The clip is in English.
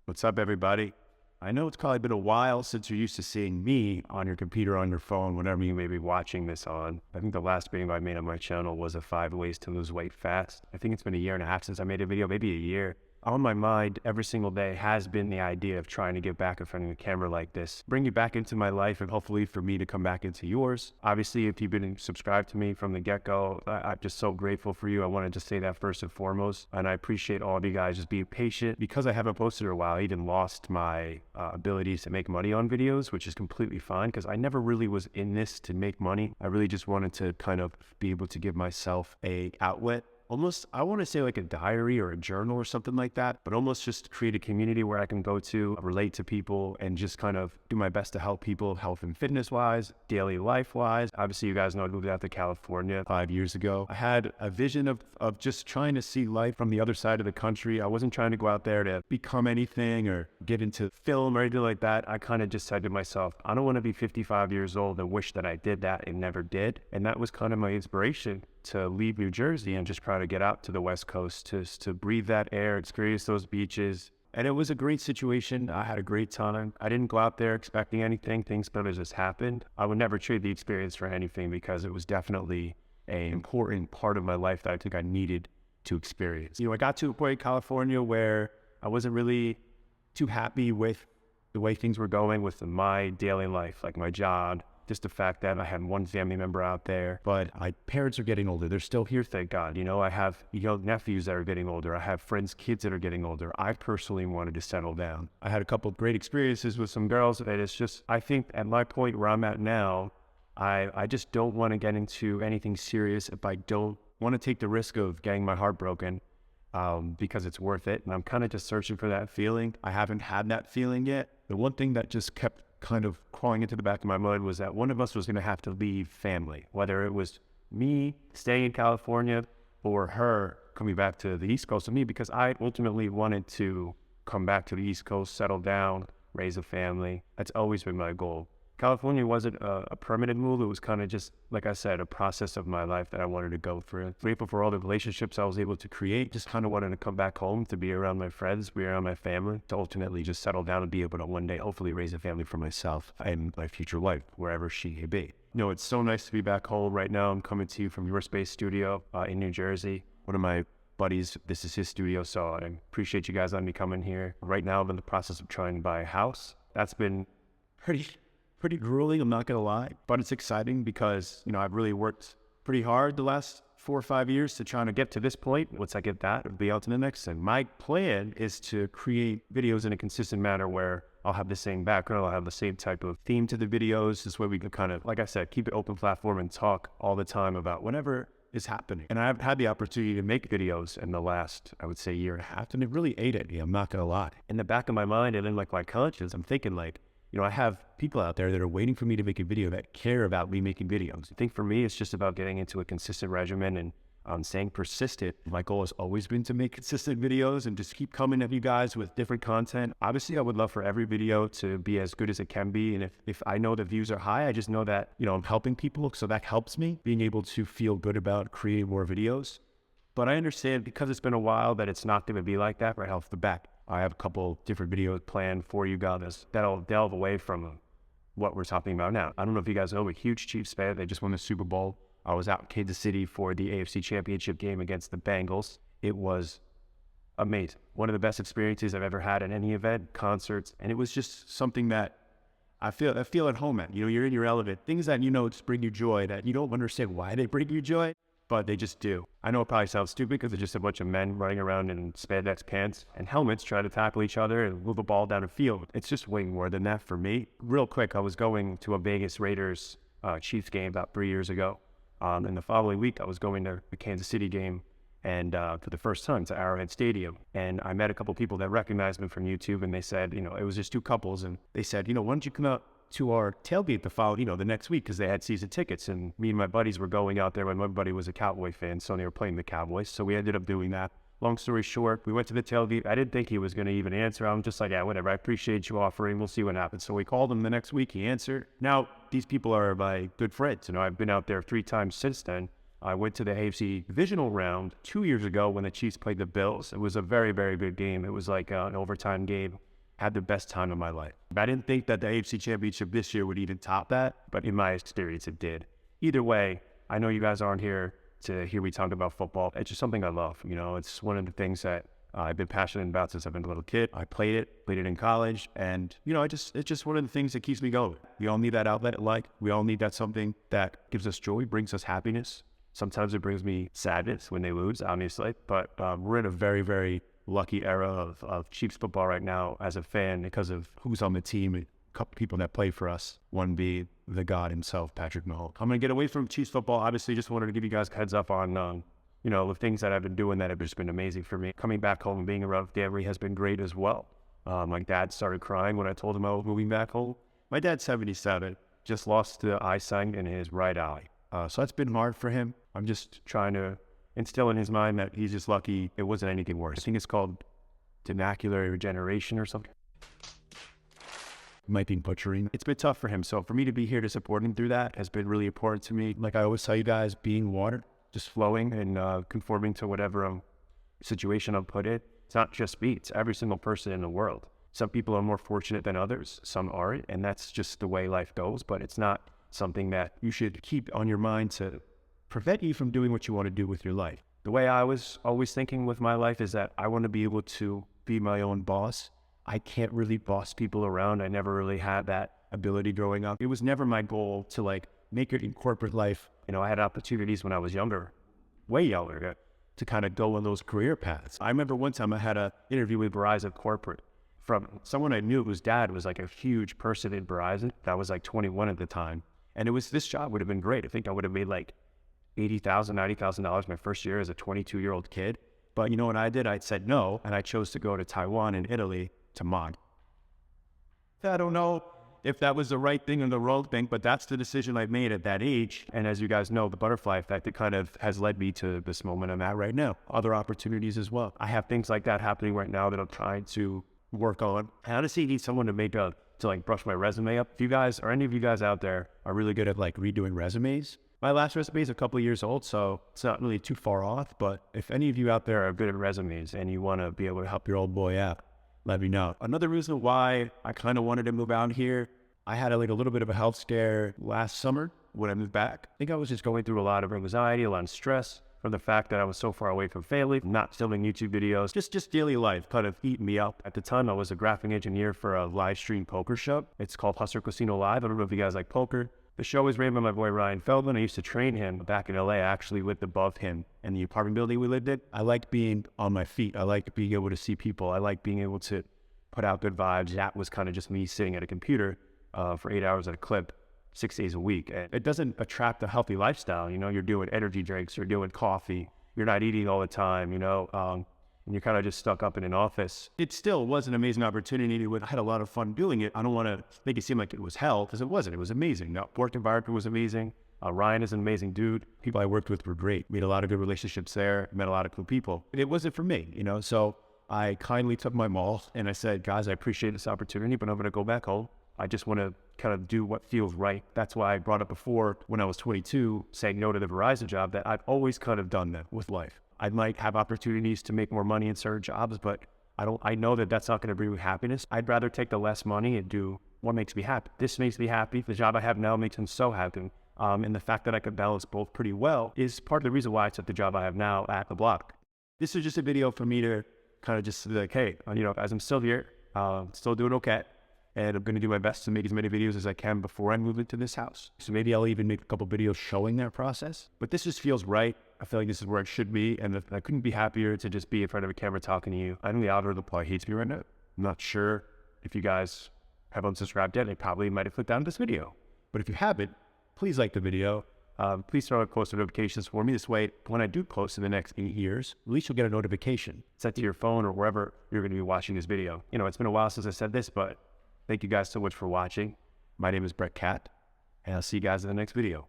What's up, everybody? I know it's probably been a while since you're used to seeing me on your computer, on your phone, whatever you may be watching this on. I think the last video I made on my channel was a 5 ways to lose weight fast. I think it's been a year and a half since I made a video, maybe a year. On my mind every single day has been the idea of trying to get back in front of a camera like this, bring you back into my life, and hopefully for me to come back into yours. Obviously, if you've been subscribed to me from the get-go, I'm just so grateful for you. I wanted to say that first and foremost, and I appreciate all of you guys just being patient. Because I haven't posted in a while, I even lost my abilities to make money on videos, which is completely fine because I never really was in this to make money. I really just wanted to kind of be able to give myself a outlet. Almost, I want to say like a diary or a journal or something like that, but almost just create a community where I can go to, relate to people, and just kind of do my best to help people health and fitness wise, daily life wise. Obviously, you guys know I moved out to California 5 years ago. I had a vision of just trying to see life from the other side of the country. I wasn't trying to go out there to become anything or get into film or anything like that. I kind of just said to myself, I don't want to be 55 years old and wish that I did that and never did. And that was kind of my inspiration to leave New Jersey and just try to get out to the West Coast to breathe that air, experience those beaches. And it was a great situation. I had a great time. I didn't go out there expecting anything. Things kind of just happened. I would never trade the experience for anything because it was definitely an important part of my life that I think I needed to experience. I got to a point in California where I wasn't really too happy with the way things were going with my daily life, like my job. Just the fact that I had one family member out there, but my parents are getting older. They're still here, thank God. I have nephews that are getting older. I have friends' kids that are getting older. I personally wanted to settle down. I had a couple of great experiences with some girls, and it's just, I think at my point where I'm at now, I just don't want to get into anything serious if I don't want to take the risk of getting my heart broken because it's worth it. And I'm kind of just searching for that feeling. I haven't had that feeling yet. The one thing that just kept kind of crawling into the back of my mind was that one of us was going to have to leave family, whether it was me staying in California or her coming back to the East Coast of me, because I ultimately wanted to come back to the East Coast, settle down, raise a family. That's always been my goal. California wasn't a permanent move. It was kind of just, like I said, a process of my life that I wanted to go through. Grateful for all the relationships I was able to create. Just kind of wanted to come back home to be around my friends, be around my family, to ultimately just settle down and be able to one day hopefully raise a family for myself and my future life, wherever she may be. It's so nice to be back home right now. I'm coming to you from Your Space Studio in New Jersey. One of my buddies, this is his studio, so I appreciate you guys letting me come in here. Right now, I'm in the process of trying to buy a house. That's been pretty grueling, I'm not gonna lie, but it's exciting because, I've really worked pretty hard the last 4 or 5 years to trying to get to this point. Once I get that, it'll be out to the next. And my plan is to create videos in a consistent manner where I'll have the same background, I'll have the same type of theme to the videos. This way we can kind of, like I said, keep it open platform and talk all the time about whatever is happening. And I've had the opportunity to make videos in the last, I would say, year and a half, and it really ate at me, I'm not gonna lie. In the back of my mind and in like my conscience, I'm thinking like, I have people out there that are waiting for me to make a video that care about me making videos. I think for me, it's just about getting into a consistent regimen and staying persistent. My goal has always been to make consistent videos and just keep coming at you guys with different content. Obviously, I would love for every video to be as good as it can be. And if I know the views are high, I just know that, I'm helping people. So that helps me being able to feel good about creating more videos. But I understand because it's been a while that it's not going to be like that right off the bat. I have a couple different videos planned for you guys that'll delve away from what we're talking about now. I don't know if you guys know, I'm a huge Chiefs fan. They just won the Super Bowl. I was out in Kansas City for the AFC Championship game against the Bengals. It was amazing. One of the best experiences I've ever had at any event, concerts, and it was just something that I feel at home at. You're in your element. Things that just bring you joy, that you don't understand why they bring you joy, but they just do. I know it probably sounds stupid because it's just a bunch of men running around in spandex pants and helmets trying to tackle each other and move a ball down a field. It's just way more than that for me. Real quick, I was going to a Vegas Raiders Chiefs game about 3 years ago. And the following week, I was going to the Kansas City game and for the first time to Arrowhead Stadium. And I met a couple people that recognized me from YouTube, and they said, it was just two couples. And they said, why don't you come out to our tailgate the following, the next week, because they had season tickets. And me and my buddies were going out there when my buddy was a Cowboy fan, so they were playing the Cowboys. So we ended up doing that. Long story short, we went to the tailgate. I didn't think he was going to even answer. I'm just like, yeah, whatever. I appreciate you offering. We'll see what happens. So we called him the next week. He answered. Now, these people are my good friends. I've been out there 3 times since then. I went to the AFC divisional round 2 years ago when the Chiefs played the Bills. It was a very, very good game. It was like an overtime game. had the best time of my life. I didn't think that the AFC Championship this year would even top that, but in my experience, it did. Either way, I know you guys aren't here to hear me talk about football. It's just something I love. You know, it's one of the things that I've been passionate about since I've been a little kid. I played it in college, and you know, it's just one of the things that keeps me going. We all need that outlet in life. We all need that something that gives us joy, brings us happiness. Sometimes it brings me sadness when they lose, obviously, but we're in a very, very lucky era of Chiefs football right now as a fan because of who's on the team, a couple people that play for us, one being the God himself, Patrick Mahomes. I'm going to get away from Chiefs football. Obviously, just wanted to give you guys a heads up on, you know, the things that I've been doing that have just been amazing for me. Coming back home and being around family has been great as well. My dad started crying when I told him I was moving back home. My dad's 77, just lost the eyesight in his right eye. So that's been hard for him. I'm just trying to instill in his mind that he's just lucky it wasn't anything worse. I think it's called denacular regeneration or something. Might be butchering. It's been tough for him. So for me to be here to support him through that has been really important to me. Like I always tell you guys, being water, just flowing and conforming to whatever situation I'm put in. It's not just me, it's every single person in the world. Some people are more fortunate than others, some aren't, and that's just the way life goes, but it's not something that you should keep on your mind to prevent you from doing what you want to do with your life. The way I was always thinking with my life is that I want to be able to be my own boss. I can't really boss people around. I never really had that ability growing up. It was never my goal to like make it in corporate life. You know, I had opportunities when I was younger, way younger, to kind of go on those career paths. I remember one time I had an interview with Verizon corporate from someone I knew whose dad was like a huge person in Verizon. I was like 21 at the time. And this job would have been great. I think I would have made like $80,000, $90,000 my first year as a 22-year-old kid. But you know what I did? I said no, and I chose to go to Taiwan and Italy to mod. I don't know if that was the right thing or the wrong thing, but that's the decision I made at that age. And as you guys know, the butterfly effect, it kind of has led me to this moment I'm at right now. Other opportunities as well. I have things like that happening right now that I'm trying to work on. I honestly need someone to like brush my resume up. If you guys or any of you guys out there are really good at like redoing resumes, my last resume is a couple of years old, so it's not really too far off. But if any of you out there are good at resumes and you want to be able to help your old boy out, let me know. Another reason why I kind of wanted to move out here, I had a little bit of a health scare last summer when I moved back. I think I was just going through a lot of anxiety, a lot of stress from the fact that I was so far away from family, not filming YouTube videos, just daily life kind of eating me up. At the time, I was a graphic engineer for a live stream poker show. It's called Hustler Casino Live. I don't know if you guys like poker. The show was ran by my boy Ryan Feldman. I used to train him back in LA. I actually lived above him in the apartment building we lived in. I liked being on my feet. I liked being able to see people. I liked being able to put out good vibes. That was kind of just me sitting at a computer for 8 hours at a clip, 6 days a week. And it doesn't attract a healthy lifestyle. You know, you're doing energy drinks, you're doing coffee, you're not eating all the time, you know, and you're kind of just stuck up in an office. It still was an amazing opportunity. I had a lot of fun doing it. I don't want to make it seem like it was hell, because it wasn't. It was amazing. The work environment was amazing. Ryan is an amazing dude. People I worked with were great. Made a lot of good relationships there. Met a lot of cool people. It wasn't for me, you know, so I kindly took my mall and I said, guys, I appreciate this opportunity, but I'm going to go back home. I just want to kind of do what feels right. That's why I brought up before when I was 22, saying no to the Verizon job, that I've always kind of done that with life. I might have opportunities to make more money in certain jobs, but I know that that's not going to bring me happiness. I'd rather take the less money and do what makes me happy. This makes me happy. The job I have now makes me so happy. And the fact that I could balance both pretty well is part of the reason why I took the job I have now at The Block. This is just a video for me to kind of just be like, hey, you know, as I'm still here, still doing okay. And I'm going to do my best to make as many videos as I can before I move into this house. So maybe I'll even make a couple videos showing that process. But this just feels right. I feel like this is where it should be. And I couldn't be happier to just be in front of a camera talking to you. I think the algorithm probably hates me right now. I'm not sure if you guys have unsubscribed yet. They probably might have clicked on this video. But if you haven't, please like the video. Please turn on post notifications for me. This way, when I do post in the next 8 years, at least you'll get a notification set to your phone or wherever you're going to be watching this video. You know, it's been a while since I said this, but thank you guys so much for watching. My name is Brett Cat, and I'll see you guys in the next video.